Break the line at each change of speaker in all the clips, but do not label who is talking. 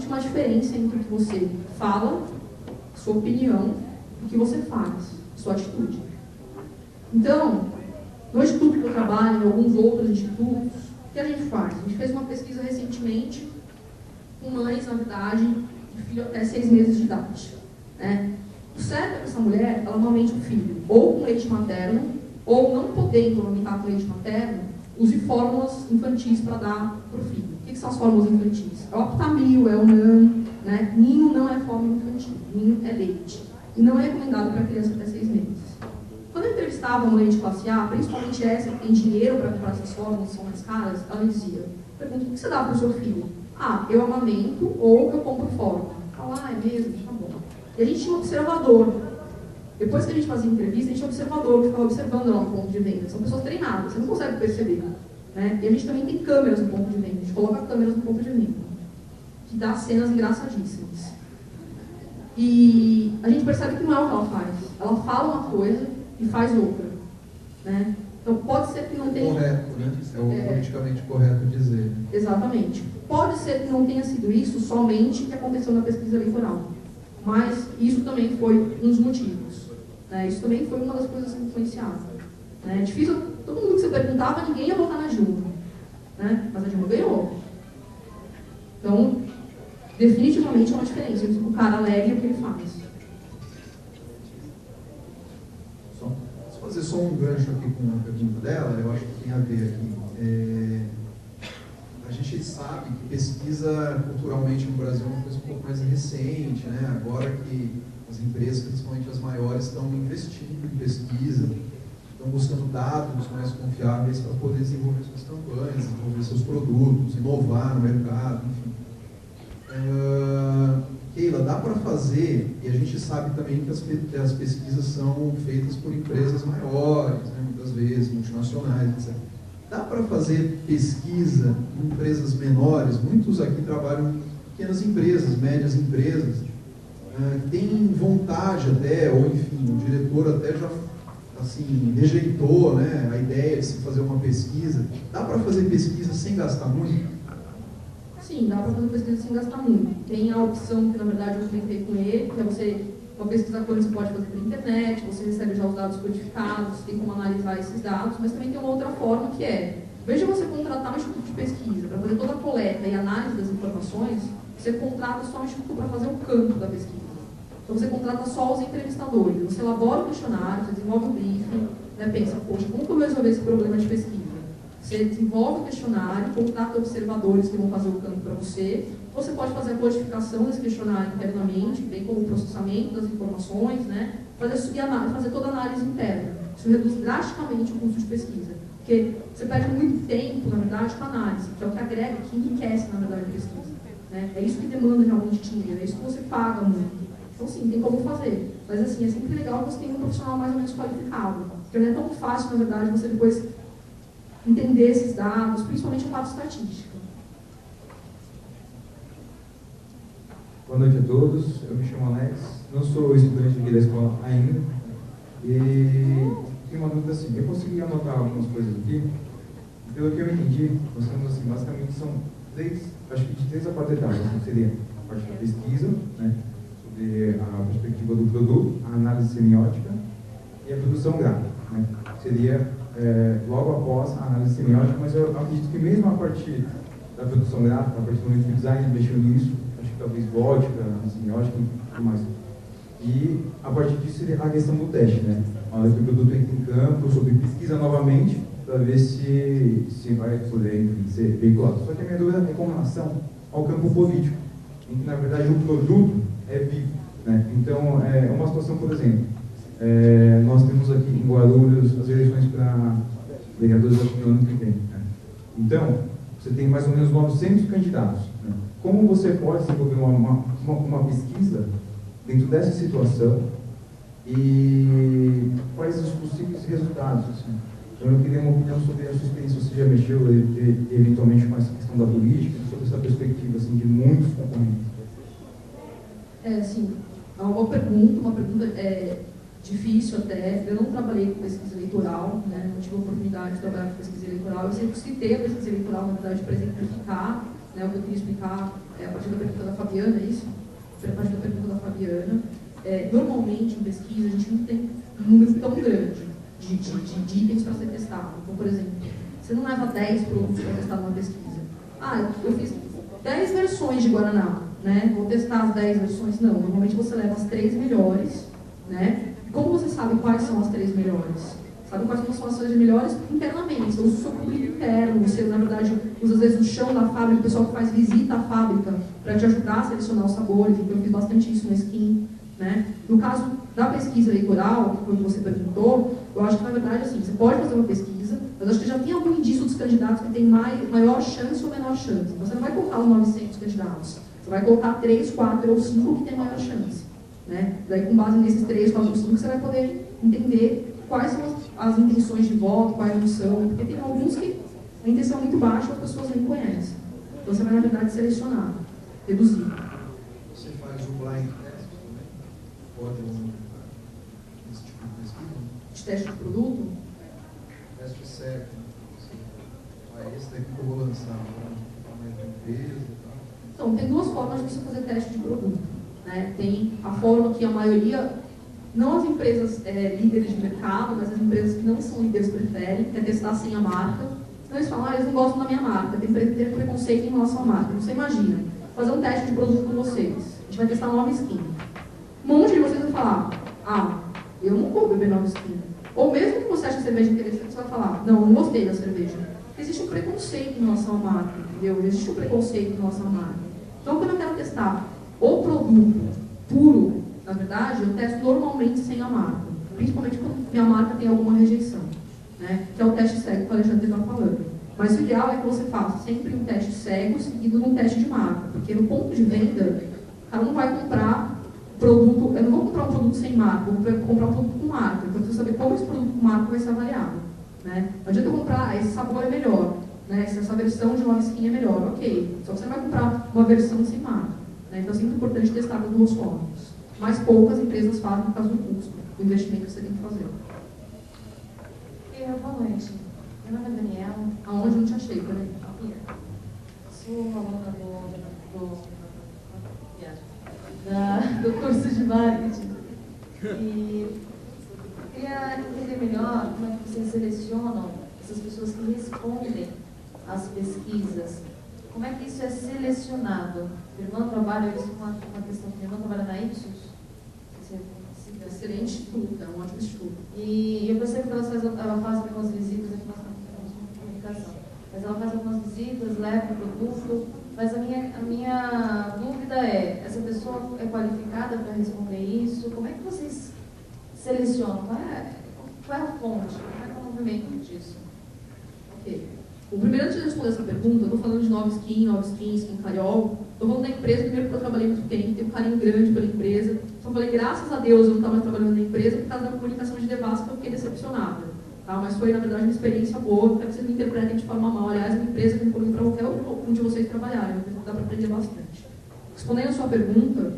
existe uma diferença entre o que você fala, sua opinião, e o que você faz, sua atitude. Então, no instituto que eu trabalho, em alguns outros institutos, o que a gente faz? A gente fez uma pesquisa recentemente com mães, na verdade, de filho até 6 meses de idade. Né? O certo é que essa mulher, ela amamente o filho ou com leite materno, ou não podendo amamentar com leite materno, use fórmulas infantis para dar para o filho. O que são as fórmulas infantis? É o Aptamil, é o NAN, né? Ninho não é fórmula infantil, ninho é leite. E não é recomendado para criança até 6 meses. Quando eu entrevistava a mulher de classe A, principalmente essa que tem dinheiro para comprar essas fórmulas, que são mais caras, ela me dizia, pergunta, o que você dá para o seu filho? Ah, eu amamento ou eu compro fórmula. Fala, é mesmo? Tá bom. E a gente tinha um observador. Depois que a gente fazia entrevista, a gente tinha um observador que ficava observando lá no ponto de venda. São pessoas treinadas, você não consegue perceber. Né? E a gente também tem câmeras no ponto de venda. A gente coloca câmeras no ponto de venda, que dá cenas engraçadíssimas. E a gente percebe que não é o que ela faz. Ela fala uma coisa e faz outra. Né? Então pode ser que não tenha...
Correto, né? É o politicamente correto dizer.
Exatamente. Pode ser que não tenha sido isso somente que aconteceu na pesquisa eleitoral. Mas isso também foi um dos motivos. Né? Isso também foi uma das coisas que influenciaram. Né? É difícil, todo mundo que você perguntava, ninguém ia votar na Dilma. Né? Mas a Dilma ganhou. Então, definitivamente é uma diferença entre o cara alegre e o que ele faz.
Fazer só um gancho aqui com a pergunta dela, eu acho que tem a ver aqui. A gente sabe que pesquisa culturalmente no Brasil é uma coisa um pouco mais recente, né? Agora que as empresas, principalmente as maiores, estão investindo em pesquisa, estão buscando dados mais confiáveis para poder desenvolver suas campanhas, desenvolver seus produtos, inovar no mercado, enfim. Keila, dá para fazer, e a gente sabe também que as pesquisas são feitas por empresas maiores, né, muitas vezes, multinacionais, etc. Dá para fazer pesquisa em empresas menores? Muitos aqui trabalham em pequenas empresas, médias empresas, tem vontade até, ou enfim, o diretor até já assim, rejeitou, né, a ideia de se fazer uma pesquisa. Dá para fazer pesquisa sem gastar muito?
Sim, dá para fazer pesquisa sem gastar muito. Tem a opção que, na verdade, eu comentei com ele, que é você, uma pesquisa quando você pode fazer pela internet, você recebe já os dados codificados, tem como analisar esses dados, mas também tem uma outra forma que é, veja você contratar um instituto de pesquisa para fazer toda a coleta e análise das informações, você contrata só um instituto para fazer o campo da pesquisa. Então você contrata só os entrevistadores, você elabora o questionário, você desenvolve o briefing, né, pensa, poxa, como que eu vou resolver esse problema de pesquisa? Você desenvolve o questionário, contrata observadores que vão fazer o campo para você. Você pode fazer a codificação desse questionário internamente, bem como o processamento das informações, né? Fazer toda a análise interna. Isso reduz drasticamente o custo de pesquisa. Porque você perde muito tempo, na verdade, com a análise, que é o que agrega, que enriquece, na verdade, a pesquisa. Né? É isso que demanda realmente dinheiro, é isso que você paga muito. Então, sim, tem como fazer. Mas, assim, é sempre legal que você tenha um profissional mais ou menos qualificado. Porque não é tão fácil, na verdade, você depois entender esses dados, principalmente a parte estatística.
Boa noite a todos, eu me chamo Alex, não sou estudante aqui da escola ainda, e tenho uma dúvida assim, eu consegui anotar algumas coisas aqui, pelo que eu entendi, nós temos assim, basicamente são acho que de 3 a 4 etapas, então seria a parte da pesquisa, né, sobre a perspectiva do produto, a análise semiótica e a produção gráfica, né, seria logo após a análise semiótica, mas eu acredito que mesmo a partir da produção gráfica, a partir do momento que o designer mexeu nisso, acho que talvez lógica, semiótica e tudo mais. E a partir disso seria a questão do teste, né? A hora que o produto entra em campo, sobre pesquisa novamente, para ver se vai poder, enfim, ser veiculado. Só que a minha dúvida é com relação ao campo político, em que na verdade o produto é vivo, né? Então, é uma situação, por exemplo, nós temos aqui em Guarulhos as eleições para vereadores do ano que vem. Né? Então, você tem mais ou menos 900 candidatos. Né? Como você pode desenvolver uma pesquisa dentro dessa situação e quais os possíveis resultados? Assim? Então, eu queria uma opinião sobre a sua experiência. Você já mexeu eventualmente com essa questão da política, sobre essa perspectiva assim, de muitos concorrentes?
Sim, é uma pergunta difícil até. Eu não trabalhei com pesquisa eleitoral, né? Não tive a oportunidade de trabalhar com pesquisa eleitoral. Eu sempre citei a pesquisa eleitoral, na verdade, para exemplificar, né, o que eu queria explicar a partir da pergunta da Fabiana. Fabiana, é isso? Foi a parte da pergunta da Fabiana. Normalmente, em pesquisa, a gente não tem um número tão grande de itens para ser testado. Então, por exemplo, você não leva 10 produtos para testar numa pesquisa. Eu fiz 10 versões de Guaraná, né? Vou testar as 10 versões? Não, normalmente você leva as 3 melhores, né? Como você sabe quais são as 3 melhores? Sabe quais são as 3 melhores internamente? Você usa o seu público interno, você, na verdade, usa às vezes o chão da fábrica, o pessoal que faz visita à fábrica para te ajudar a selecionar os sabores. Então, eu fiz bastante isso na Skin, né? No caso da pesquisa eleitoral, que você perguntou, eu acho que, na verdade, assim, você pode fazer uma pesquisa, mas acho que já tem algum indício dos candidatos que tem maior chance ou menor chance. Então, você não vai colocar os 900 candidatos, você vai colocar 3, 4 ou 5 que tem maior chance, né? Daí, com base nesses 3, 4 ou 5, você vai poder entender quais são as intenções de voto, quais não são, porque tem alguns que a intenção é muito baixa e as pessoas nem conhecem. Então, você vai, na verdade, selecionar, reduzir.
Você faz o blind test também? Pode esse tipo de pesquisa?
De teste de produto?
Teste certo. Esse daqui que eu vou lançar, tamanho da empresa e tal.
Então, tem duas formas de você fazer teste de produto, né? Tem a forma que a maioria, não as empresas líderes de mercado, mas as empresas que não são líderes preferem, que é testar sem a marca. Então eles falam, eles não gostam da minha marca, tem preconceito em relação à marca. Então, você imagina, fazer um teste de produto com vocês. A gente vai testar nova skin. Um monte de vocês vai falar, eu não vou beber nova skin. Ou mesmo que você ache a cerveja interessante, você vai falar, não gostei da cerveja. Existe um preconceito em relação à marca, entendeu? Existe um preconceito em relação à marca. Então, quando eu quero testar o produto puro, na verdade, eu testo normalmente sem a marca. Principalmente quando minha marca tem alguma rejeição, né? Que é o teste cego que o Alexandre está falando. Mas o ideal é que você faça sempre um teste cego seguido de um teste de marca. Porque no ponto de venda, o cara não vai comprar produto, eu não vou comprar um produto sem marca, eu vou comprar um produto com marca. Então, eu preciso saber como esse produto com marca vai ser avaliado, né? Não adianta eu comprar, esse sabor é melhor, né? Essa versão de nova skin é melhor, ok. Só que você não vai comprar uma versão sem marca, né? Então, é sempre importante testar das duas formas. Mas poucas empresas fazem por causa do custo, do investimento que você tem que fazer.
Boa noite. Meu nome é Daniela.
Aonde eu não te achei, peraí.
Sou aluna do curso de marketing. E queria entender melhor como é que vocês selecionam essas pessoas que respondem às pesquisas. Como é que isso é selecionado? Minha irmã trabalha, isso é uma questão que minha irmã trabalha na Ipsos.
Excelente instituto, é um ótimo instituto.
E eu percebo que ela faz algumas visitas, aqui nós temos uma comunicação, mas ela faz algumas visitas, leva o produto, mas a minha dúvida é, essa pessoa é qualificada para responder isso? Como é que vocês selecionam? Qual é a fonte? Como é que é o movimento disso?
Ok. O primeiro, antes de responder essa pergunta, eu estou falando de nova skin Cariol. Estou falando da empresa, primeiro porque eu trabalhei muito tempo, tenho um carinho grande pela empresa. Só falei, graças a Deus, eu não estava mais trabalhando na empresa por causa da comunicação de devassa, que eu fiquei decepcionada. Tá? Mas foi, na verdade, uma experiência boa, não quero que vocês me interpretem de forma mal. Aliás, é uma empresa que eu recomendo para qualquer um de vocês trabalharem, dá para aprender bastante. Respondendo a sua pergunta,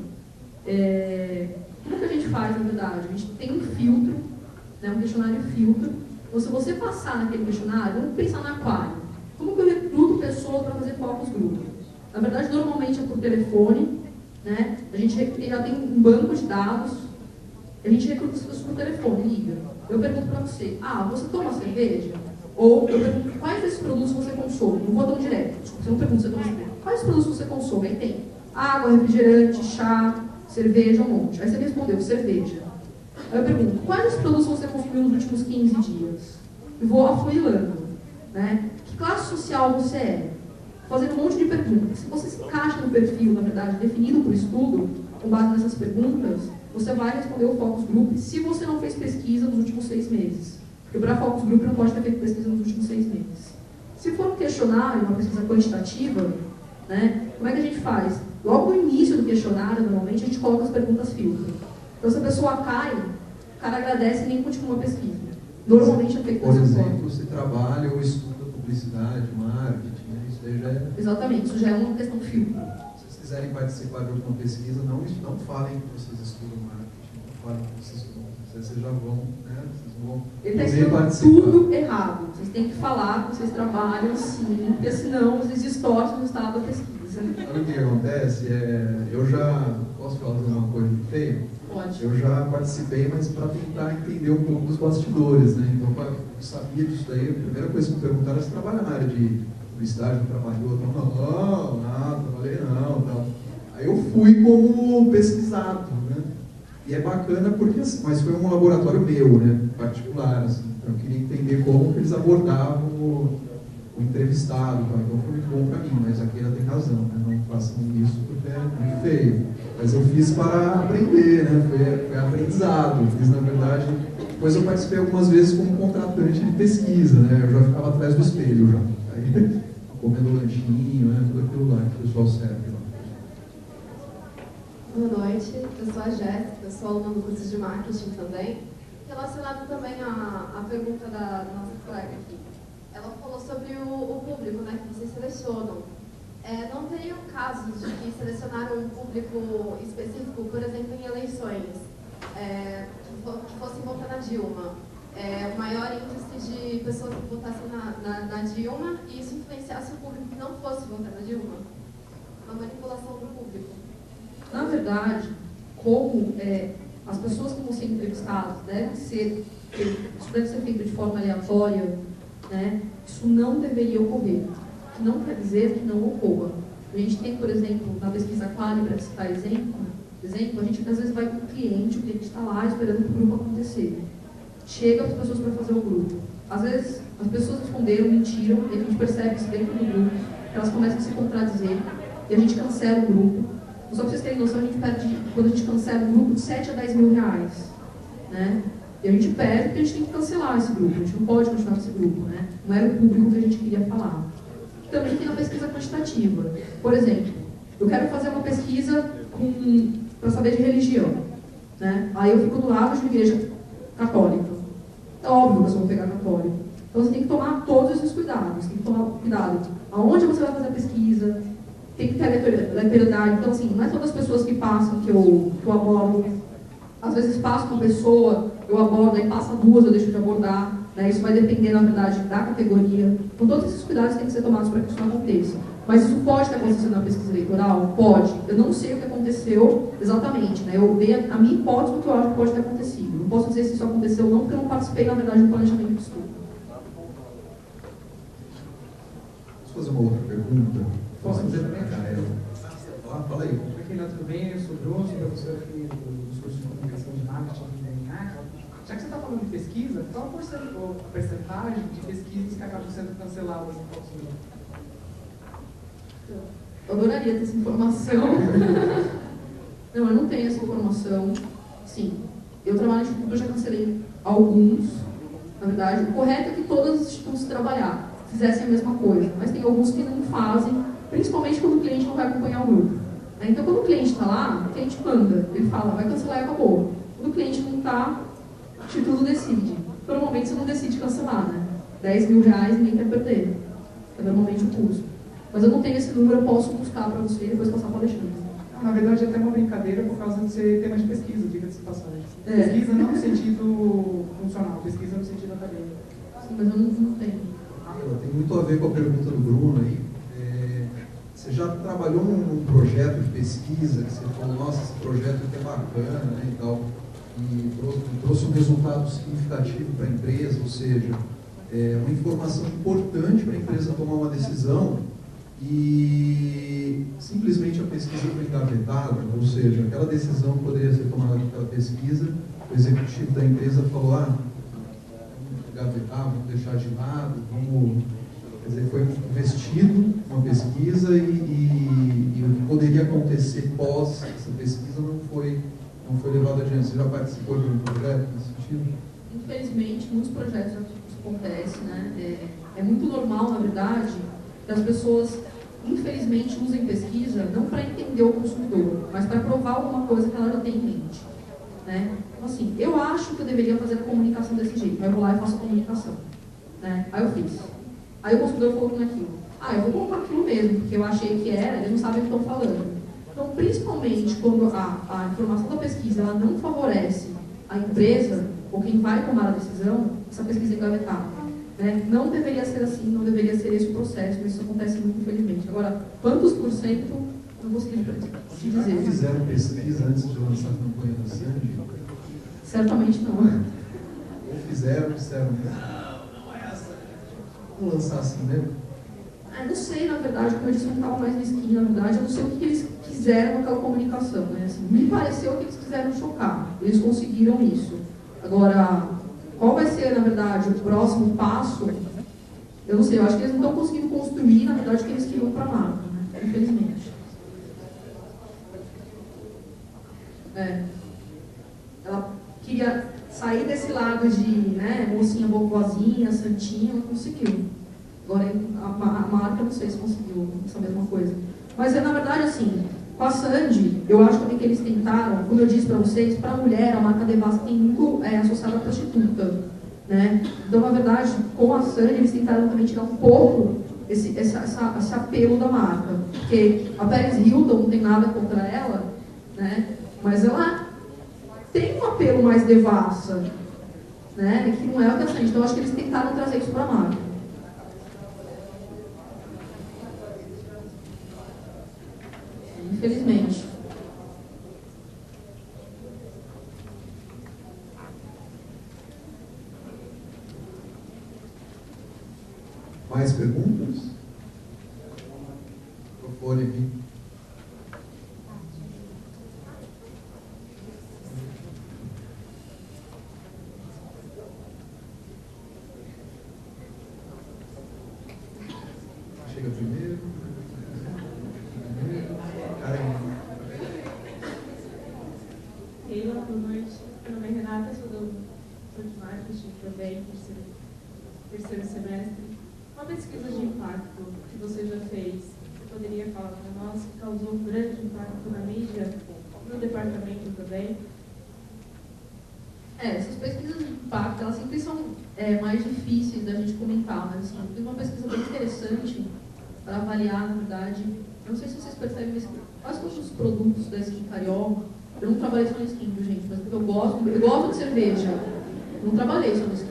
como que a gente faz, na verdade? A gente tem um filtro, né, um questionário filtro. Então, se você passar naquele questionário, vamos pensar na aquário. Como que eu recruto pessoas para fazer focus group? Na verdade, normalmente é por telefone, né? A gente já tem um banco de dados, a gente recruta as pessoas por telefone, liga. Eu pergunto para você, você toma cerveja? Ou eu pergunto, quais desses produtos você consome? Não vou tão direto, desculpa, você não pergunta se você toma cerveja. Quais produtos você consome? Aí tem água, refrigerante, chá, cerveja, um monte. Aí você me respondeu, cerveja. Aí eu pergunto, quais produtos você consumiu nos últimos 15 dias? E vou afunilando, né? Que classe social você é? Fazendo um monte de perguntas. Se você se encaixa no perfil, na verdade, definido por estudo, com base nessas perguntas, você vai responder o focus group se você não fez pesquisa nos últimos 6 meses. Porque para focus group não pode ter feito pesquisa nos últimos 6 meses. Se for um questionário, uma pesquisa quantitativa, né, como é que a gente faz? Logo no início do questionário, normalmente, a gente coloca as perguntas filtro. Então, se a pessoa cai, o cara agradece e nem continua a pesquisa. Normalmente é feito dessa forma.
Por exemplo, se trabalha ou estuda publicidade, marketing, isso aí já é...
Exatamente, isso já é uma questão filtro.
Se vocês quiserem participar de alguma pesquisa, não falem que vocês estudam marketing, não falem que vocês estudam. Vocês já vão, né? Vocês vão
Ele está escrevendo tudo errado. Vocês têm que falar que vocês trabalham sim, porque senão vocês distorcem o resultado da pesquisa.
Sabe o que acontece? Eu já, posso falar uma coisa feia?
Pode.
Eu já participei, mas para tentar entender um pouco dos bastidores, né? Então, eu sabia disso daí. A primeira coisa que me perguntaram é se trabalha na área de publicidade, não trabalhou? Não, trabalhei não, tal. Aí eu fui como pesquisado, né? E é bacana porque, assim, mas foi um laboratório meu, né? Particular, assim. Então eu queria entender como que eles abordavam o entrevistado, tá? Então foi muito bom para mim, mas a Keila tem razão, né? Não façam isso porque é muito feio. Mas eu fiz para aprender, né? Foi aprendizado. Fiz, na verdade, depois eu participei algumas vezes como contratante de pesquisa, né? Eu já ficava atrás do espelho, já. Aí, comendo lanchinho, né? Tudo aquilo lá que o pessoal serve lá.
Boa noite, eu sou a Jéssica, eu sou aluna do curso de marketing também. Relacionado também à pergunta da nossa colega aqui. Ela falou sobre o público, né, que vocês selecionam. Não teriam casos de que selecionaram um público específico, por exemplo, em eleições, que fossem votar na Dilma? O maior índice de pessoas que votassem na Dilma e isso influenciasse o público que não fosse votar na Dilma? Uma manipulação do público.
Na verdade, como as pessoas que vão ser entrevistadas isso deve ser feito de forma aleatória, né? Isso não deveria ocorrer. Que não quer dizer que não ocorra. A gente tem, por exemplo, na pesquisa Quali, para citar exemplo, a gente às vezes vai com o cliente está lá esperando o grupo acontecer. Chega as pessoas para fazer o grupo. Às vezes as pessoas responderam, mentiram, e a gente percebe isso dentro do grupo, que elas começam a se contradizer, e a gente cancela o grupo. Só para vocês terem noção, a gente perde, quando a gente cancela um grupo, de 7 a 10 mil reais. Né? E a gente perde porque a gente tem que cancelar esse grupo, a gente não pode continuar com esse grupo. Né? Não era o público que a gente queria falar. Também tem a pesquisa quantitativa. Por exemplo, eu quero fazer uma pesquisa para saber de religião. Né? Aí eu fico do lado de uma igreja católica. É óbvio que eu vou pegar católico. Então você tem que tomar todos esses cuidados. Você tem que tomar cuidado. Aonde você vai fazer a pesquisa? Tem que ter aleatoriedade. Então, assim, não é todas as pessoas que passam que eu abordo. Às vezes passo uma pessoa, eu abordo, aí passa duas, eu deixo de abordar. Né? Isso vai depender, na verdade, da categoria. Então, todos esses cuidados têm que ser tomados para que isso não aconteça. Mas isso pode ter acontecido na pesquisa eleitoral? Pode. Eu não sei o que aconteceu exatamente. Né? Eu dei a minha hipótese do que eu acho que pode ter acontecido. Não posso dizer se isso aconteceu ou não, porque eu não participei, na verdade, do planejamento do estudo.
Posso fazer uma outra pergunta?
Posso fazer também?
Fala aí.
Oi, Renato, tudo bem? Eu sou o Bruno, sou professor aqui dos cursos de comunicação de marketing aqui da INAC. Já que você está falando de pesquisa, qual a percentagem de pesquisas que acabam sendo canceladas no próximo ano?
Eu adoraria ter essa informação. Não, eu não tenho essa informação. Sim, eu trabalho no Instituto, eu já cancelei alguns. Na verdade, o correto é que todos os institutos trabalhar fizessem a mesma coisa, mas tem alguns que não fazem, principalmente quando o cliente não vai acompanhar o grupo. Então, quando o cliente está lá, o cliente manda, ele fala, vai cancelar e acabou. Quando o cliente não está, o instituto decide. Normalmente você não decide cancelar, né? 10 mil reais ninguém quer perder. É normalmente o custo. Mas eu não tenho esse número, eu posso buscar para você e depois passar para o Alexandre.
Na verdade, é até uma brincadeira por causa de ser tema de pesquisa, diga-se de passagem. Pesquisa não no sentido funcional, pesquisa no sentido acadêmico.
Sim, mas eu não tenho.
Tem muito a ver com a pergunta do Bruno aí. Você já trabalhou num projeto de pesquisa que você falou, nossa, esse projeto é bacana, né, e tal, e trouxe um resultado significativo para a empresa, ou seja, uma informação importante para a empresa tomar uma decisão e simplesmente a pesquisa foi engavetada, ou seja, aquela decisão poderia ser tomada naquela pesquisa, o executivo da empresa falou, vamos engavetar, vamos deixar de lado, vamos... Quer dizer, foi investido uma pesquisa e o que poderia acontecer pós essa pesquisa não foi levado adiante. Você já participou de um projeto nesse sentido?
Infelizmente, muitos projetos isso acontece, né? É muito normal, na verdade, que as pessoas, infelizmente, usem pesquisa não para entender o consumidor, mas para provar alguma coisa que ela já tem em mente. Né? Então, assim, eu acho que eu deveria fazer a comunicação desse jeito, mas eu vou lá e faço a comunicação. Né? Aí eu fiz. Aí o consumidor falou que não é aquilo. Eu vou colocar aquilo mesmo, porque eu achei que era, eles não sabem o que estão falando. Então, principalmente quando a informação da pesquisa ela não favorece a empresa ou quem vai tomar a decisão, essa pesquisa é engavetada. Né? Não deveria ser assim, não deveria ser esse o processo, mas isso acontece muito, infelizmente. Agora, quantos por cento, não vou conseguir te dizer.
Fizeram pesquisa antes de lançar a campanha da Sandy?
Certamente não.
Ou fizeram, disseram, não é essa. Vamos lançar assim mesmo?
Não sei, na verdade, como eu disse, eu não estava mais no skin, na verdade, eu não sei o que eles quiseram com aquela comunicação, né? Assim, me pareceu que eles quiseram chocar, eles conseguiram isso. Agora, qual vai ser, na verdade, o próximo passo? Eu não sei, eu acho que eles não estão conseguindo construir, na verdade, o que eles queriam para a marca, né? Infelizmente. Ela queria sair desse lado de, né, mocinha boazinha, santinha, não conseguiu. Agora, a marca, não sei se conseguiu essa mesma coisa. Mas, na verdade, assim, com a Sandy, eu acho também que eles tentaram, como eu disse para vocês, para a mulher, a marca Devassa tem muito associada à prostituta. Né? Então, na verdade, com a Sandy, eles tentaram também tirar um pouco esse apelo da marca. Porque a Paris Hilton não tem nada contra ela, né? Mas ela tem um apelo mais devassa, né? Que não é o que a Sandy. Então, eu acho que eles tentaram trazer isso para a marca. Infelizmente.
Mais perguntas? Microfone aqui. Chega primeiro.
Keila, boa noite. Meu nome é Renata, sou de marketing também, terceiro semestre. Uma pesquisa de impacto que você já fez, você poderia falar para nós que causou um grande impacto na mídia, no departamento também?
Essas pesquisas de impacto, elas sempre são mais difíceis da gente comentar, mas assim, eu fiz uma pesquisa bem interessante para avaliar, na verdade, eu não sei se vocês percebem, mas quase todos os produtos da Skin Cariol, eu não trabalhei só no Skin, gente, mas porque eu gosto de cerveja, eu não trabalhei só no Skin,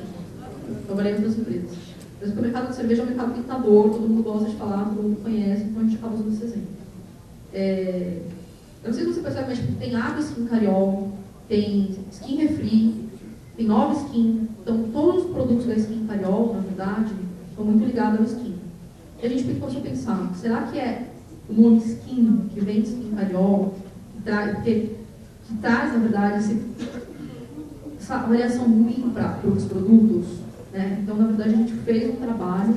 eu trabalhei em outras empresas. Mas porque o mercado de cerveja é um mercado tentador, todo mundo gosta de falar, todo mundo conhece, então a gente acaba usando esse exemplo. Eu não sei se você percebe, mas tem água Skin Cariol, tem Skin Refri, tem Nova Skin, então todos os produtos da Skin Cariol, na verdade, estão muito ligados ao Skin. E a gente começou a pensar, será que é o nome Skin, que vem de Skin Cariol, que traz, na verdade, essa avaliação ruim para os produtos? Né? Então, na verdade, a gente fez um trabalho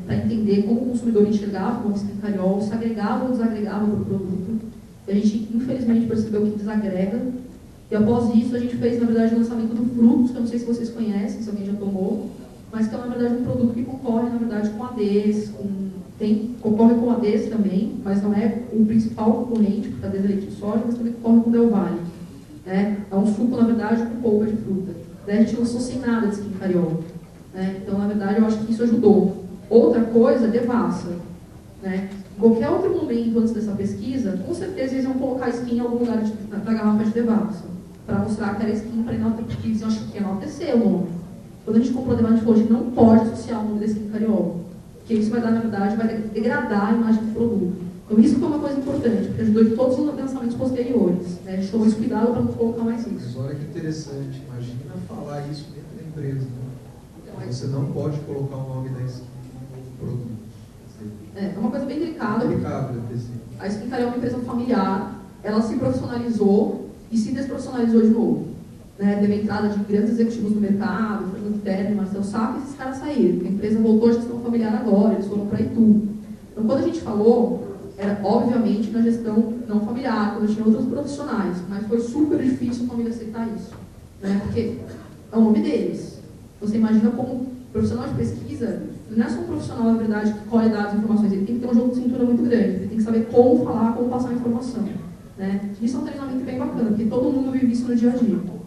para entender como o consumidor enxergava o Skin Cariol, se agregava ou desagregava para o produto. E a gente, infelizmente, percebeu que desagrega. E após isso, a gente fez, na verdade, o lançamento do Frutos, que eu não sei se vocês conhecem, se alguém já tomou, mas que é, na verdade, um produto que concorre, na verdade, com ADs, concorre com ADs também, mas não é o principal concorrente, porque ADs é leite de soja, mas também concorre com Del Valle. É um suco, na verdade, com polpa de fruta. Daí a gente lançou sem nada de Skin Cariol. Então, na verdade, eu acho que isso ajudou. Outra coisa, Devassa. Em qualquer outro momento antes dessa pesquisa, com certeza eles iam colocar Skin em algum lugar da garrafa de Devassa, para mostrar que era Skin, para enaltecer, porque eles acham que enaltecer o nome. Quando a gente comprou a Devassa, a gente falou, a gente não pode associar o nome da Skin Cariol, porque isso vai dar, na verdade, vai degradar a imagem do produto. Então, isso foi uma coisa importante, porque ajudou em todos os lançamentos posteriores. A gente tomou esse cuidado para não colocar mais isso.
Olha que interessante, imagina falar isso dentro da empresa. Né? Você não pode colocar o nome da Skin no produto.
É uma coisa bem delicada. A Skin Cariol é uma empresa familiar, ela se profissionalizou e se desprofissionalizou de novo. Teve a entrada de grandes executivos no mercado, Fernando Terni, Marcelo Sá, e esses caras saíram. A empresa voltou à gestão familiar agora, eles foram para Itu. Então, quando a gente falou, era obviamente na gestão não familiar, quando tinha outros profissionais, mas foi super difícil a família aceitar isso. Porque é o nome deles. Você imagina como profissional de pesquisa, não é só um profissional, na verdade, que colhe dados e informações, ele tem que ter um jogo de cintura muito grande, ele tem que saber como falar, como passar a informação. Isso é um treinamento bem bacana, porque todo mundo vive isso no dia a dia.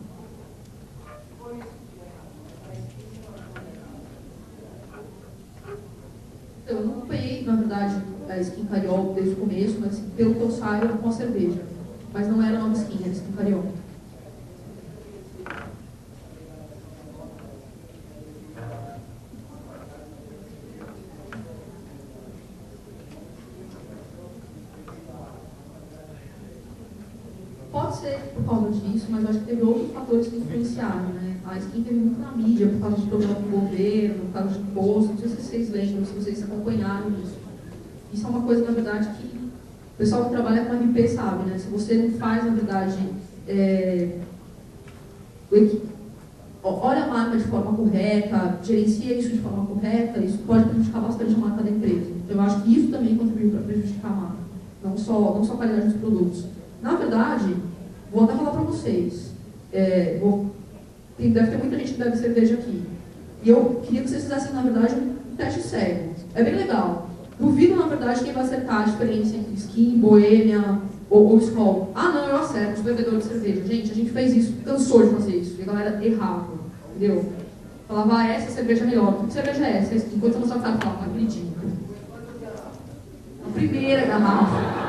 Eu não acompanhei, na verdade, a Skin Cariol desde o começo, mas assim, pelo que eu saiba, com a cerveja. Mas não era Nova Skin, era Skin Cariol. pode ser por causa disso, mas eu acho que teve outros fatores que influenciaram, né? A Skin teve muito na mídia, por causa de programa do governo, por causa de imposto, não sei se vocês lembram, se vocês acompanharam isso. Isso é uma coisa, na verdade, que o pessoal que trabalha com RP sabe, né? Se você não faz, na verdade, olha a marca de forma correta, gerencia isso de forma correta, isso pode prejudicar bastante a marca da empresa. Então, eu acho que isso também contribuiu para prejudicar a marca, não só a qualidade dos produtos. Na verdade, vou até falar para vocês, deve ter muita gente que bebe cerveja aqui, e eu queria que vocês fizessem, na verdade, um teste cego. É bem legal. Duvido, na verdade, quem vai acertar a diferença entre Skin, Boêmia ou Skol. Ah, não, eu acerto, os bebedores de cerveja. Gente, a gente fez isso, cansou de fazer isso, e a galera errava, entendeu? Falava, essa cerveja é melhor. Que cerveja é essa? Enquanto você não sabe, falava, não acredito. A primeira garrafa.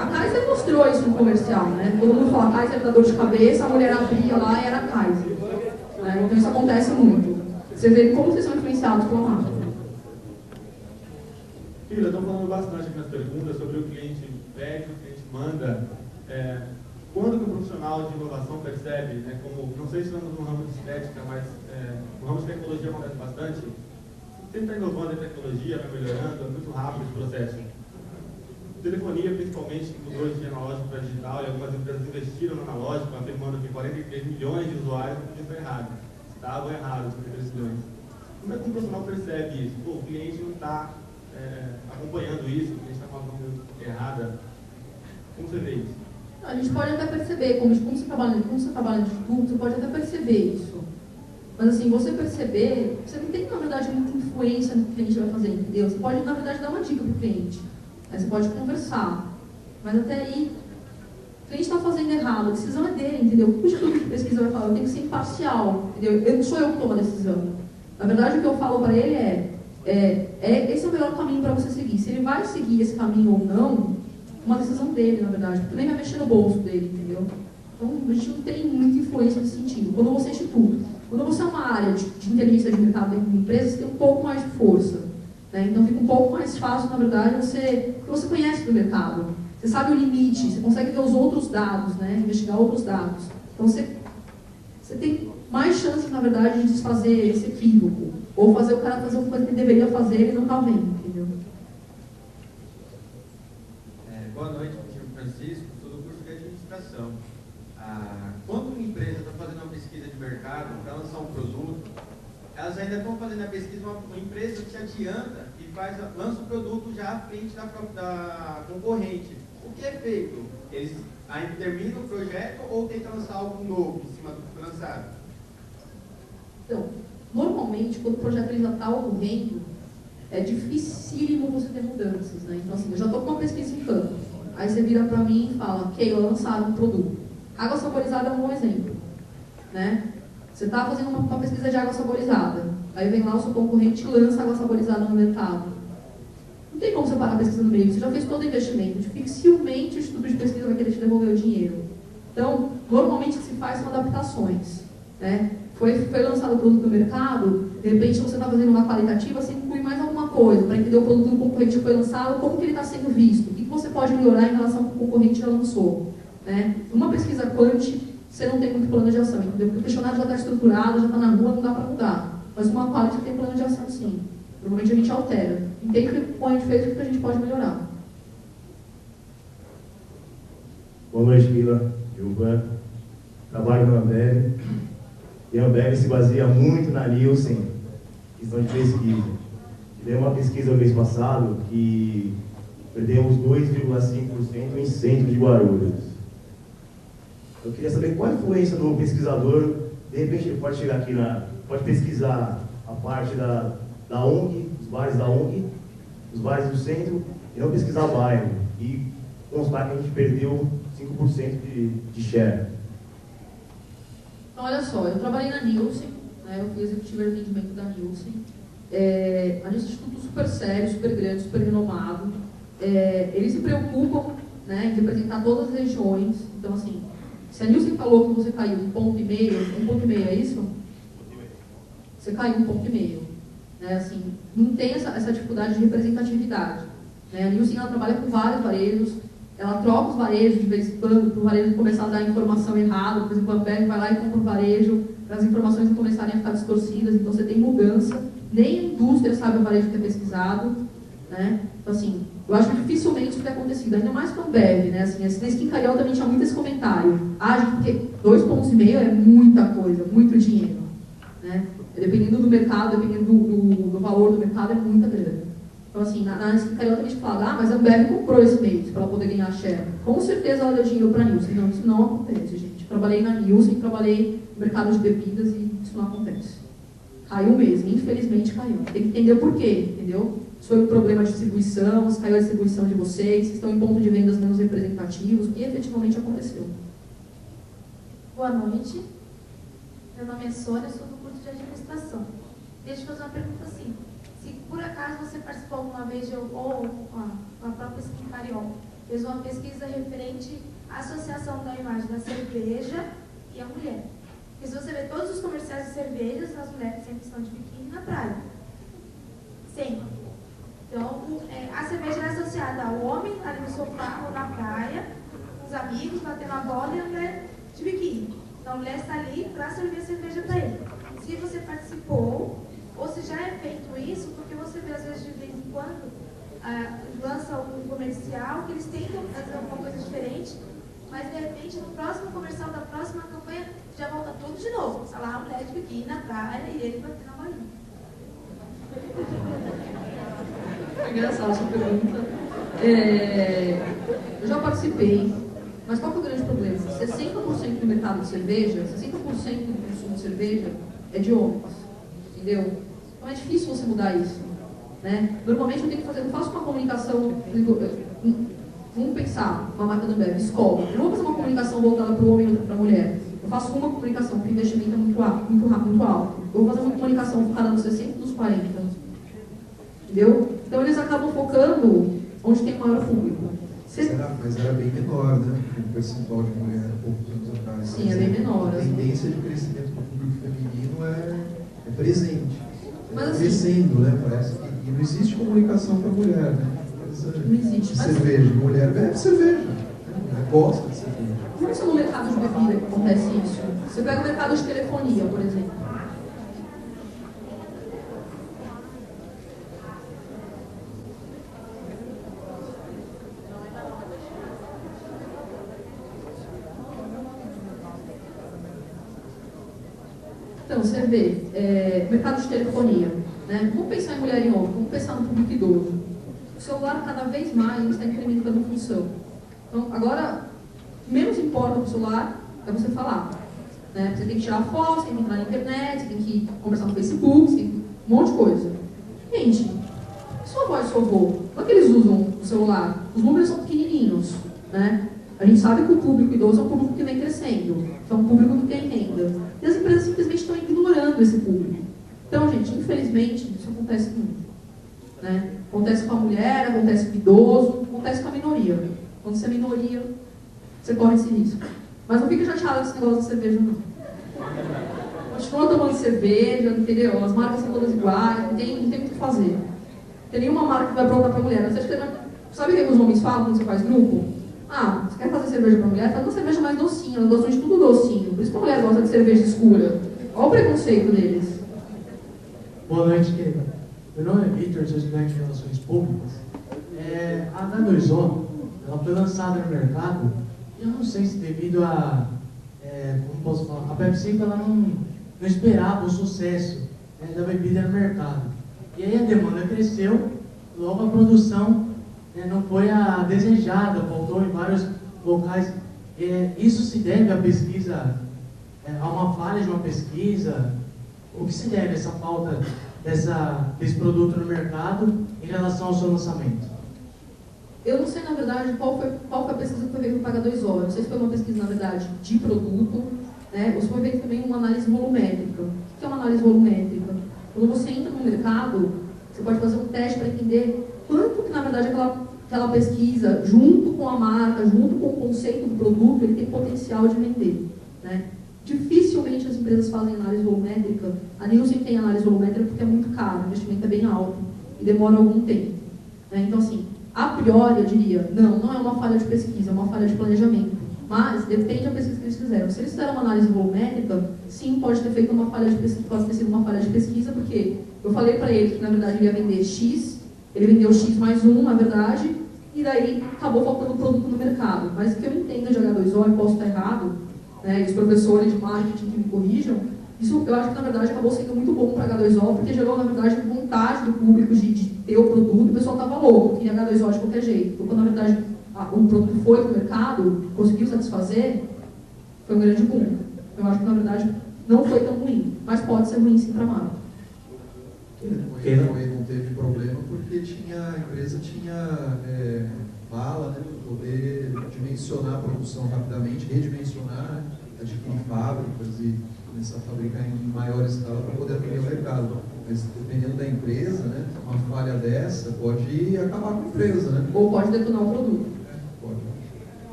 A Kaiser mostrou isso no comercial, né? Todo mundo fala, Kaiser dá dor de cabeça, a mulher abria lá e era Kaiser. Né? Então isso acontece muito. Você vê como vocês são influenciados pela marca.
Filha, estão falando bastante aqui nas perguntas sobre o cliente pede, o cliente manda. Quando que o profissional de inovação percebe, né, como, não sei se estamos no ramo de estética, mas no ramo de tecnologia acontece bastante, sempre está inovando em tecnologia, vai melhorando, é muito rápido esse processo. Telefonia, principalmente, mudou de analógico para digital, e algumas empresas investiram no analógico, afirmando que 43 milhões de usuários não podiam estar errados. Estavam errados, 43 milhões. Como é que um profissional percebe isso? Pô, o cliente não está acompanhando isso, o cliente está falando coisa errada. Como você vê isso?
A gente pode até perceber, como você trabalha de tudo, você pode até perceber isso. Mas assim, você perceber, você não tem, na verdade, muita influência no que o cliente vai fazer, entendeu? Você pode, na verdade, dar uma dica para o cliente. Aí você pode conversar. Mas até aí, o cliente está fazendo errado, a decisão é dele, entendeu? O instituto de pesquisa vai falar, eu tenho que ser imparcial, entendeu? Eu não sou eu que tomo a decisão. Na verdade, o que eu falo para ele esse é o melhor caminho para você seguir. Se ele vai seguir esse caminho ou não, uma decisão dele, na verdade, porque nem vai mexer no bolso dele, entendeu? Então, a gente não tem muita influência nesse sentido. Quando você é instituto, quando você é uma área de inteligência de mercado dentro de uma empresa, você tem um pouco mais de força. Né? Então, fica um pouco mais fácil, na verdade, porque você conhece do mercado. Você sabe o limite, você consegue ver os outros dados, né? Investigar outros dados. Então, você tem mais chance, na verdade, de desfazer esse equívoco. Ou fazer o cara fazer uma coisa que ele deveria fazer e ele não está vendo, entendeu?
Boa noite, me chamo Francisco, sou do curso de administração. Quando uma empresa está fazendo uma pesquisa de mercado para lançar um produto, elas ainda estão fazendo a pesquisa, uma empresa se adianta e lança o produto já à frente da concorrente. O que é feito? Eles ainda terminam o projeto ou tentam lançar algo novo em cima do que foi lançado?
Então, normalmente, quando o projeto ele já está ocorrendo, é dificílimo você ter mudanças, né? Então, assim, eu já estou com uma pesquisa em campo. Aí você vira para mim e fala, Keila, lançaram um produto. Água saborizada é um bom exemplo, né? Você está fazendo uma pesquisa de água saborizada. Aí vem lá o seu concorrente e lança água saborizada no mercado. Não tem como você parar a pesquisa no meio. Você já fez todo o investimento. Dificilmente o instituto de pesquisa vai querer te devolver o dinheiro. Então, normalmente o que se faz são adaptações, né? Foi lançado o produto no mercado, de repente você está fazendo uma qualitativa, você inclui mais alguma coisa para entender o produto do concorrente que foi lançado, como que ele está sendo visto, o que você pode melhorar em relação ao que o concorrente já lançou. Né? Uma pesquisa quant, você não tem muito plano de ação, entendeu? Porque o questionário já está estruturado, já está na rua, não dá para mudar. Mas uma quality tem plano de ação, sim. Normalmente a gente altera. Entende o que o concorrente fez e o que a gente pode melhorar.
Boa noite, Keila. Gilvan. Trabalho na Ambev. E a Ambev se baseia muito na Nielsen, questão de pesquisa. Tivemos uma pesquisa no mês passado que perdemos 2,5% em centro de Guarulhos. Eu queria saber qual a influência do pesquisador. De repente ele pode chegar aqui, pode pesquisar a parte da ONG, os bares da ONG, os bares do centro, e não pesquisar bairro. E constar que a gente perdeu 5% de share.
Então, olha só, eu trabalhei na Nielsen, né, eu fui executivo de atendimento da Nielsen. A gente é um instituto super sério, super grande, super renomado. Eles se preocupam, né, em representar todas as regiões. Então, assim, se a Nielsen falou que você caiu 1,5 é isso? Você caiu 1,5. Né, assim, não tem essa dificuldade de representatividade. Né? A Nielsen ela trabalha com vários varejos, ela troca os varejos de vez em quando, para o varejo começar a dar informação errada. Por exemplo, a Ambev vai lá e compra um varejo, para as informações não começarem a ficar distorcidas, então você tem mudança. Nem a indústria sabe o varejo que é pesquisado. Né? Então, assim, eu acho que dificilmente isso tem acontecido, ainda mais com a Ambev, né? Assim, na Skin Cariol também tinha muito esse comentário. Gente, porque 2,5 pontos é muita coisa, muito dinheiro. Né? Dependendo do mercado, dependendo do valor do mercado, é muita grana. Então, assim, na Skin Cariol também a gente fala, mas a Ambev comprou esse mês para ela poder ganhar share. Com certeza ela deu dinheiro para a Nielsen. Não, isso não acontece, gente. Trabalhei na Nielsen, trabalhei no mercado de bebidas e isso não acontece. Caiu mesmo, infelizmente caiu. Tem que entender o porquê, entendeu? Se foi um problema de distribuição, se caiu a distribuição de vocês, se estão em ponto de vendas menos representativos, o que efetivamente aconteceu.
Boa noite. Meu nome é Sônia, sou do curso de administração. Deixa eu fazer uma pergunta assim. Se por acaso você participou alguma vez, ou a própria Skin Cariol, fez uma pesquisa referente à associação da imagem da cerveja e a mulher. Porque se você vê todos os comerciais de cervejas, as mulheres sempre estão de biquíni na praia. Sempre. Então, a cerveja é associada ao homem ali no sofá ou na praia, com os amigos, batendo a bola, e a mulher de biquíni. Então, a mulher está ali para servir a cerveja para ele. Se você participou, ou se já é feito isso, porque você vê, às vezes, de vez em quando, lança um comercial, que eles tentam fazer alguma coisa diferente, mas, de repente, no próximo comercial da próxima campanha, já volta tudo de novo. Está lá a mulher de biquíni na praia e ele batendo a bolinha.
Engraçada essa pergunta. Eu já participei, mas qual que é o grande problema? 60% do mercado de cerveja, 60% do consumo de cerveja é de homens, entendeu? Então é difícil você mudar isso, né? Normalmente eu tenho que fazer, eu faço uma comunicação, vamos pensar, uma marca da Ambev, escola, eu não vou fazer uma comunicação voltada para o homem e outra para a mulher. Eu faço uma comunicação, porque o investimento é muito alto. Eu vou fazer uma comunicação focada nos 60 e nos 40. Entendeu? Então eles acabam focando onde tem maior público.
Mas era bem menor, né? O percentual de mulher há poucos anos atrás.
Sim, é bem menor.
A tendência de crescimento do público feminino é presente.
Mas, assim,
crescendo, né? Parece que e não existe comunicação para a mulher, né?
Não existe.
Cerveja. Mulher bebe cerveja. Mulher gosta de cerveja.
Não é só no mercado de bebida que acontece isso. Você pega o mercado de telefonia, por exemplo. Então, você vê, mercado de telefonia, né? Vamos pensar em mulher e homem, vamos pensar no público idoso. O celular, cada vez mais, está incrementando função. Então, agora, menos importa o celular é você falar. Né? Você tem que tirar foto, você tem que entrar na internet, você tem que conversar no Facebook, você tem que... um monte de coisa. Gente, sua avó e seu avô, como é que eles usam o celular? Os números são pequenininhos, né? A gente sabe que o público idoso é um público que vem crescendo, é um público que tem renda. E as empresas simplesmente estão ignorando esse público. Então, gente, infelizmente, isso acontece muito. Né? Acontece com a mulher, acontece com o idoso, acontece com a minoria. Quando você é minoria, você corre esse risco. Mas não fica chateado com esse negócio de cerveja, não. Continua tomando cerveja, entendeu? As marcas são todas iguais, não tem muito o que fazer. Tem nenhuma marca que vai perguntar para a mulher. Sabe o que os homens falam quando você faz grupo? Você quer fazer cerveja para a mulher? Faz uma cerveja mais docinha, elas gostam de tudo docinho. Por isso que a mulher gosta de cerveja escura. Olha o preconceito deles.
Boa noite, querida. Meu nome é Victor, sou estudante de Relações Públicas. A H2O, ela foi lançada no mercado, e eu não sei se devido a, como posso falar, a Pepsi ela não esperava o sucesso da bebida no mercado. E aí a demanda cresceu, logo a produção não foi a desejada, faltou em vários locais. Isso se deve à pesquisa, a uma falha de uma pesquisa? O que se deve a essa falta desse produto no mercado em relação ao seu lançamento?
Eu não sei, na verdade, qual foi a pesquisa que foi feita no H2O. Não sei se foi uma pesquisa, na verdade, de produto, né? Ou se foi feita também uma análise volumétrica. O que é uma análise volumétrica? Quando você entra no mercado, você pode fazer um teste para entender quanto que, na verdade, aquela pesquisa, junto com a marca, junto com o conceito do produto, ele tem potencial de vender, né? Dificilmente as empresas fazem análise volumétrica. A Nielsen tem análise volumétrica porque é muito caro, o investimento é bem alto e demora algum tempo. Né? Então, assim, A priori, eu diria, não é uma falha de pesquisa, é uma falha de planejamento. Mas depende da pesquisa que eles fizeram. Se eles fizeram uma análise volumétrica, sim, pode ter feito uma falha de pesquisa, pode ter sido uma falha de pesquisa, porque eu falei para ele que, na verdade, ele ia vender X, ele vendeu X mais 1, na verdade, e daí acabou faltando produto no mercado. Mas o que eu entendo de H2O, e posso estar errado, né, e os professores de marketing que me corrijam, isso eu acho que, na verdade, acabou sendo muito bom para H2O, porque gerou, na verdade, vontade do público de ter o produto, o pessoal estava louco, queria H2O de qualquer jeito. Então, quando, na verdade, o produto foi para o mercado, conseguiu satisfazer, foi um grande boom. Eu acho que, na verdade, não foi tão ruim, mas pode ser ruim sim para a marca.
Não teve problema porque a empresa tinha bala, né, para poder dimensionar a produção rapidamente, redimensionar, né, adquirir fábricas e começar a fabricar em maior escala para poder atender o mercado. Mas dependendo da empresa, né, uma falha dessa pode acabar com a empresa, né?
Ou pode detonar o produto.
Pode.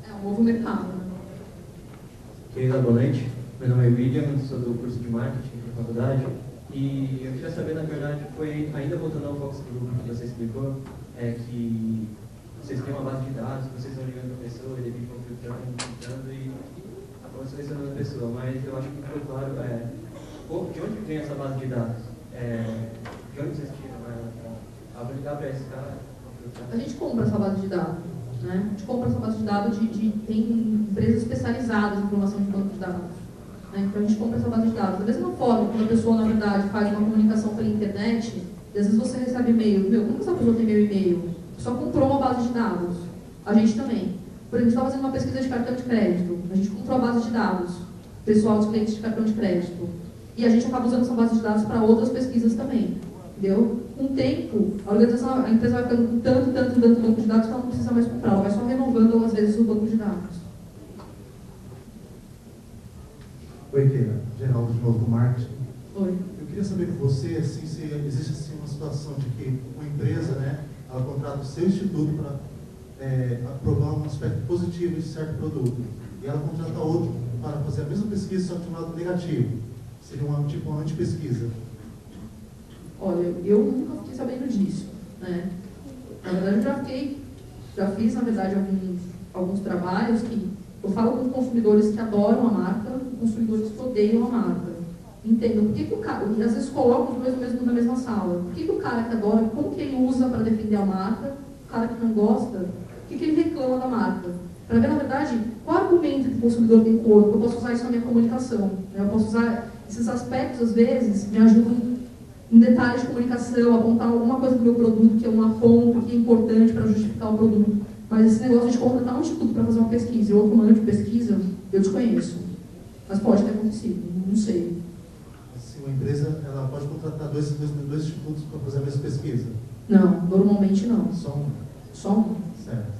É um novo mercado.
Querida, boa noite. Meu nome é William, sou do curso de marketing da faculdade. E eu queria saber, na verdade, foi ainda voltando ao Focus Group que você explicou, que vocês têm uma base de dados, vocês estão ligando a pessoa, ele vem filtrando e acabam selecionando a pessoa. Mas eu acho que ficou claro, de onde vem essa base de dados? De onde vocês tiram ela? Vou ligar para esse cara.
A gente compra essa base de dados, né? A gente compra essa base de dados tem empresas especializadas em formação de banco de dados. Então a gente compra essa base de dados. Da mesma forma, quando a pessoa, na verdade, faz uma comunicação pela internet, e às vezes você recebe e-mail, como essa pessoa tem meu e-mail? Só comprou uma base de dados. A gente também. Por exemplo, a gente está fazendo uma pesquisa de cartão de crédito. A gente comprou a base de dados, pessoal dos clientes de cartão de crédito. E a gente acaba usando essa base de dados para outras pesquisas também. Entendeu? Com o tempo, a empresa vai ficando com tanto banco de dados que ela não precisa mais comprar. Ela vai só renovando, às vezes, o banco de dados.
Oi, Keila. Geraldo, de novo, do marketing.
Oi.
Eu queria saber com você, assim, se existe assim, uma situação de que uma empresa, né, ela contrata o seu instituto para aprovar um aspecto positivo de certo produto, e ela contrata outro para fazer a mesma pesquisa, só que de um lado negativo. Seria uma antipesquisa.
Olha, eu nunca fiquei sabendo disso, né? Na verdade, eu já fiz, na verdade, alguns trabalhos que eu falo com consumidores que adoram a marca, consumidores que odeiam a marca. Entendam, por que o cara, e às vezes colocam os dois na mesma sala, por que o cara que adora, como que ele usa para defender a marca, o cara que não gosta, o que ele reclama da marca? Para ver, na verdade, qual argumento que o consumidor tem contra, eu posso usar isso na minha comunicação, né? Eu posso usar esses aspectos, às vezes, me ajudam em detalhes de comunicação, apontar alguma coisa do meu produto, que é um ponto que é importante para justificar o produto. Mas esse negócio de contratar um instituto para fazer uma pesquisa e outro humano de pesquisa, eu desconheço. Mas pode ter acontecido, não sei.
Se uma empresa ela pode contratar dois institutos para fazer a mesma pesquisa?
Não, normalmente não.
Só um?
Só um.
Certo.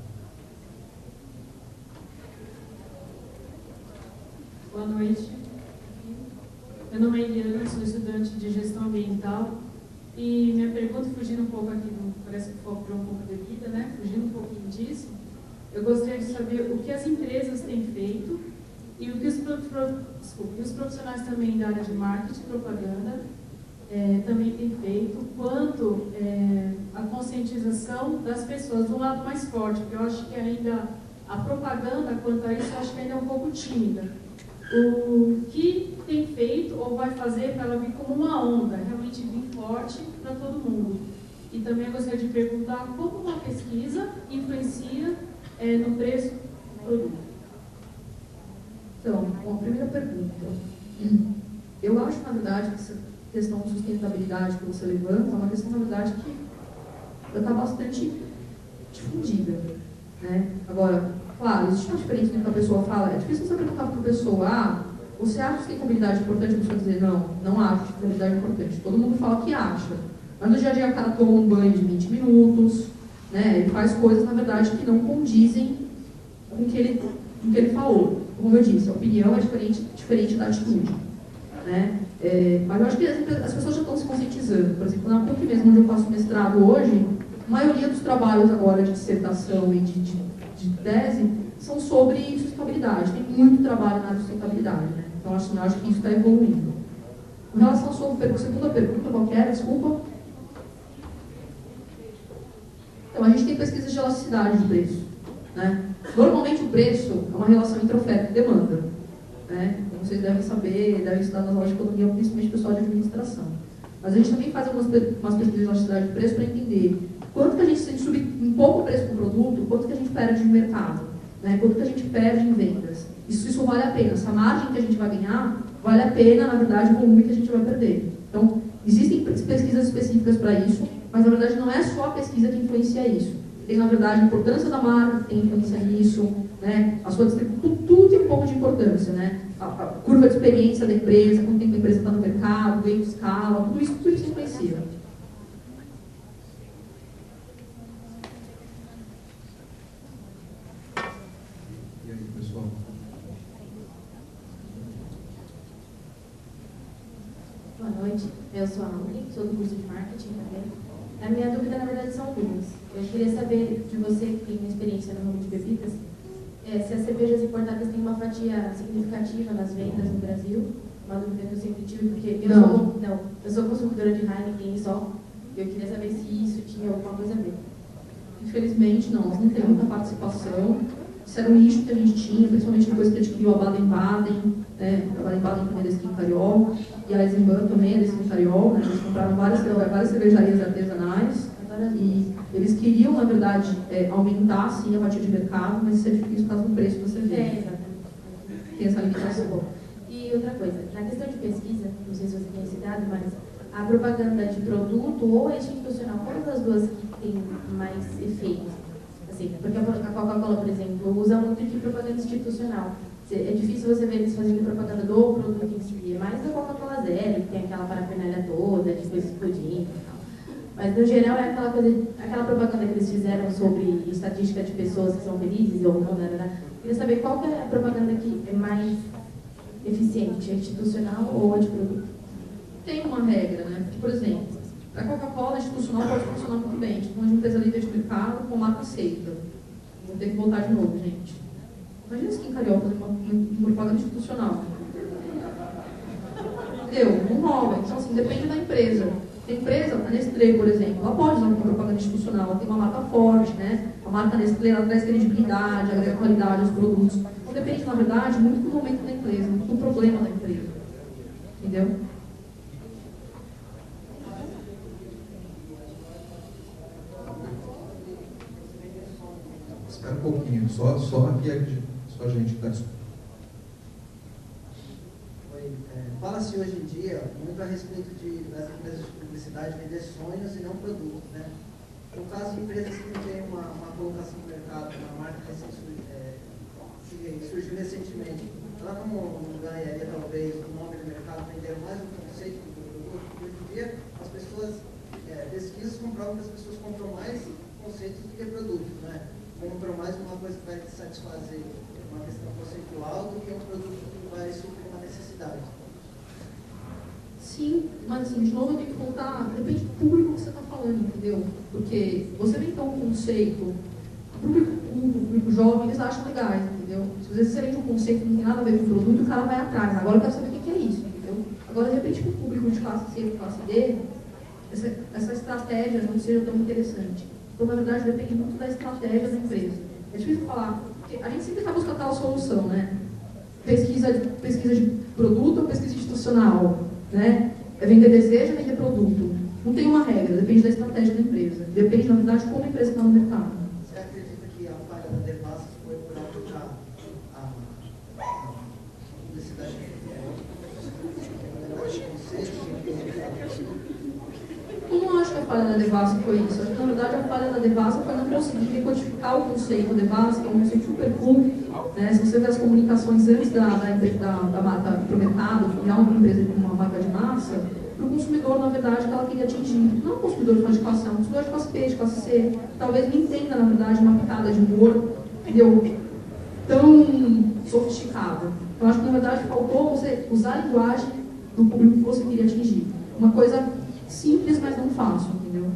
Boa noite. Meu nome é Eliana, sou estudante de gestão ambiental. E minha pergunta, fugindo um pouco aqui, parece que o foco um pouco de vida, né? Fugindo um pouquinho disso, eu gostaria de saber o que as empresas têm feito e o que os profissionais também da área de marketing e propaganda também têm feito, quanto a conscientização das pessoas do lado mais forte, porque eu acho que ainda a propaganda quanto a isso, eu acho que ainda é um pouco tímida. O que tem feito ou vai fazer para ela vir como uma onda, realmente vir forte para todo mundo. E também eu gostaria de perguntar como uma pesquisa influencia no preço do produto.
Então, a primeira pergunta. Eu acho, na verdade, que essa questão de sustentabilidade que você levanta é uma questão, na verdade, que já está bastante difundida, né? Agora, claro, existe uma diferença no que a pessoa fala. É difícil você perguntar para a pessoa, você acha que sustentabilidade é importante? A pessoa dizer, não acho que sustentabilidade é importante. Todo mundo fala que acha. Mas no dia a dia o cara toma um banho de 20 minutos, né? Ele faz coisas, na verdade, que não condizem com o que ele falou. Como eu disse, a opinião é diferente da atitude, né? Mas eu acho que as pessoas já estão se conscientizando. Por exemplo, na PUC mesmo, onde eu faço mestrado hoje, a maioria dos trabalhos agora de dissertação e de tese são sobre sustentabilidade. Tem muito trabalho na área de sustentabilidade, né? Então, eu acho que isso está evoluindo. Em relação à sua segunda pergunta, qual que era? Desculpa. Então, a gente tem pesquisas de elasticidade de preço, né? Normalmente, o preço é uma relação entre oferta e demanda, né? Como vocês devem saber, devem estudar nas aulas de economia, principalmente o pessoal de administração. Mas a gente também faz umas pesquisas de elasticidade de preço para entender quanto que a gente, se a gente subir um pouco o preço do produto, quanto que a gente perde de mercado, né? Quanto que a gente perde em vendas. Isso vale a pena. Essa margem que a gente vai ganhar, vale a pena, na verdade, o volume que a gente vai perder. Então, existem pesquisas específicas para isso, mas, na verdade, não é só a pesquisa que influencia isso. Tem, na verdade, a importância da marca, tem influência nisso, né? A sua distribuição, tudo tem um pouco de importância, né? A curva de experiência da empresa, quanto tempo a empresa está no mercado, ganho de escala, tudo isso influencia.
E aí, pessoal?
Boa noite, eu sou a Aline, sou do curso de marketing também. A minha dúvida, na verdade, são duas. Eu queria saber de você, que tem experiência no ramo de bebidas, se as cervejas importadas têm uma fatia significativa nas vendas no Brasil. Uma dúvida que eu sempre tive, porque eu sou consumidora de Heineken só, e eu queria saber se isso tinha alguma coisa a ver.
Infelizmente, não. Nós não temos muita participação. Isso era um nicho que a gente tinha, principalmente depois que adquiriu a Baden-Baden, né? A Baden-Baden também é da Skin Cariol, e a Eisenbahn também é da Skin Cariol, né? Eles compraram várias cervejarias artesanais, e eles queriam, na verdade, aumentar, sim, a fatia de mercado, mas isso é difícil por causa do preço da cerveja.
Exatamente.
Tem essa limitação.
E outra coisa, na questão de pesquisa, não sei se você tem esse dado, mas a propaganda de produto ou a institucional, qual das duas que tem mais efeito? Assim, porque a Coca-Cola, por exemplo, usa muito de propaganda institucional. É difícil você ver eles fazendo propaganda do produto em si. É mais da Coca-Cola Zero, que tem aquela parafernália toda, de coisas explodindo e tal. Mas, no geral, é aquela coisa, aquela propaganda que eles fizeram sobre estatística de pessoas que são felizes ou não, né? Queria saber qual que é a propaganda que é mais eficiente, a institucional ou a de produto?
Tem uma regra, né? Porque, por exemplo, a Coca-Cola institucional pode funcionar muito bem. Tipo, uma empresa líder de mercado com marca aceita. Vou ter que voltar de novo, gente. Imagina a Skin Cariol fazer uma propaganda institucional. Entendeu? Não rola. Então, assim, depende da empresa. Tem empresa, a Nestlé, por exemplo, ela pode usar uma propaganda institucional, ela tem uma marca forte, né? A marca Nestlé, ela traz credibilidade, agrega qualidade aos produtos. Então, depende, na verdade, muito do momento da empresa, muito do problema da empresa. Entendeu?
Espera um pouquinho, só aqui, só a gente está discutindo.
Fala-se hoje em dia muito a respeito das empresas de publicidade vender sonhos e não produtos, né? No caso de empresas que não têm uma colocação no mercado, uma marca que surgiu recentemente, ela não ganharia talvez o nome do mercado, vender mais um conceito do produto? Porque hoje em dia as pessoas, pesquisas comprovam que as pessoas compram mais conceitos do que produtos, né? Compram mais uma coisa que vai satisfazer uma questão conceitual do que um produto que vai suprir uma necessidade.
Sim, mas assim, de novo eu tenho que voltar, depende do público que você está falando, entendeu? Porque você vem então um conceito, o público jovem, eles acham legais, entendeu? Se você vende um conceito que não tem nada a ver com o produto, o cara vai atrás. Agora eu quero saber o que é isso, entendeu? Agora, de repente, para o público de classe C e classe D, essa estratégia não seja tão interessante. Então, na verdade, depende muito da estratégia da empresa. É difícil falar, porque a gente sempre está buscando aquela solução, né? Pesquisa de produto ou pesquisa institucional, né? É vender desejo ou vender produto? Não tem uma regra, depende da estratégia da empresa. Depende, na verdade, de como a empresa está no mercado.
Você acredita que a falha da Devassa foi por aplicar a publicidade
Eu não acho que a falha da Devassa foi isso. Acho que, na verdade, a falha da Devassa foi não conseguir codificar o conceito da Devassa, que é um conceito super cool. Né? Se você ver as comunicações antes da marca para o mercado, criar uma empresa com uma marca de massa, para o consumidor, na verdade, que ela queria atingir. Não o consumidor de classe A, um consumidor de classe B, de classe C. Talvez não entenda, na verdade, uma pitada de humor, entendeu? Tão sofisticada. Eu acho que, na verdade, faltou você usar a linguagem do público que você queria atingir. Uma coisa simples, mas não fácil, entendeu?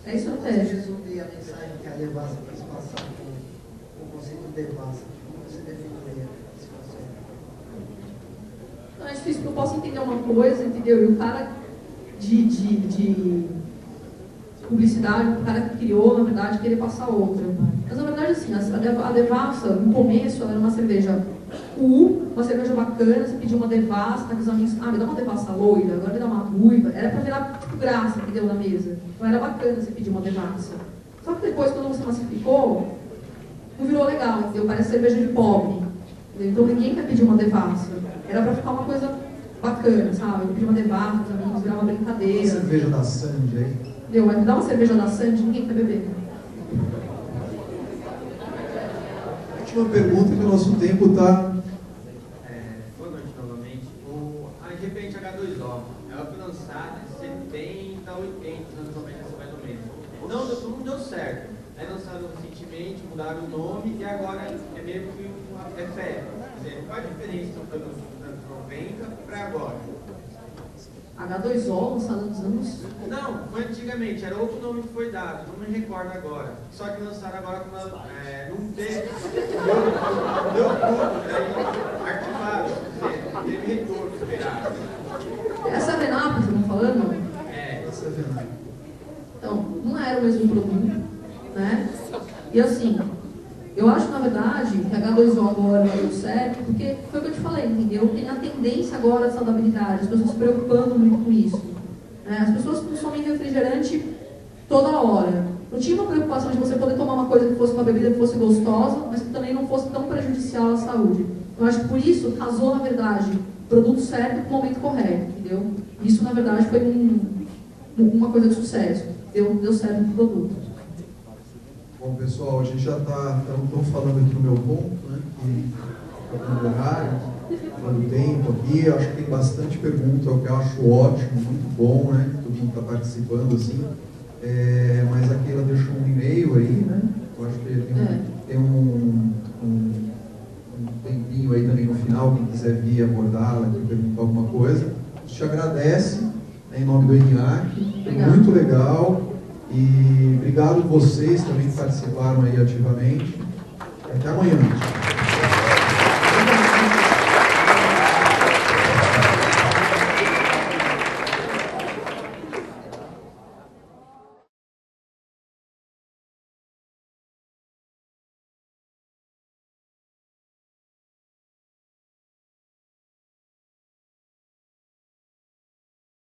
É estratégia.
Resumir a mensagem que a Devassa quis passar com o conceito de devassa? Como você definiria esse conceito?
Não é difícil, porque eu posso entender uma coisa, entendeu? E o cara de publicidade, o cara que criou, na verdade, querer passar outra. Mas, na verdade, assim, a devassa, no começo, ela era uma cerveja uma cerveja bacana, você pediu uma devassa, tá com os amigos, me dá uma devassa loira, agora me dá uma ruiva. Era pra virar, tipo, graça que deu na mesa. Então era bacana você pedir uma devassa. Só que depois, quando você massificou, não virou legal, entendeu? Parece cerveja de pobre. Entendeu? Então ninguém quer pedir uma devassa. Era pra ficar uma coisa bacana, sabe? Eu pedi uma devassa, os amigos, virar uma brincadeira.
Uma cerveja da Sandy aí.
Entendeu? Mas me dá uma cerveja da Sandy, ninguém quer beber.
Última pergunta, que o nosso tempo está...
Boa noite novamente. A Repente H2O, ela foi lançada em 70, 80, anos 90, mais ou menos. Não deu certo. Aí lançaram recentemente, mudaram o nome e agora é meio que é febre. Qual a diferença do produto dos anos 90 para agora?
H2O, lançado nos anos...
Não, foi antigamente, era outro nome que foi dado, não me recordo agora. Só que lançaram agora com uma, não teve. Deu tudo, daí arquivaram, teve retorno esperado.
Essa é a Renata que você está falando?
Essa é a Renata.
Então, não era o mesmo produto, né? E assim, eu acho, na verdade, que a H2O agora não deu certo, porque foi o que eu te falei, entendeu? Tem a tendência agora de saudabilidade, as pessoas se preocupando muito com isso. Né? As pessoas consomem refrigerante toda hora. Não tinha uma preocupação de você poder tomar uma coisa que fosse uma bebida que fosse gostosa, mas que também não fosse tão prejudicial à saúde. Eu acho que por isso casou, na verdade, o produto certo com o momento correto, entendeu? Isso, na verdade, foi uma coisa de sucesso. Deu certo no produto.
Bom, pessoal, a gente já está falando aqui no meu ponto, né? Que está dando horário, dando tempo aqui. Eu acho que tem bastante pergunta, o que eu acho ótimo, muito bom, né? Todo mundo está participando assim. Mas aqui ela deixou um e-mail aí, né? Eu acho que tem um tempinho aí também no final, quem quiser vir abordá-la aqui, perguntar alguma coisa. A gente te agradece, né, em nome do ENIAC, foi muito legal. E obrigado vocês também que participaram aí ativamente. Até amanhã.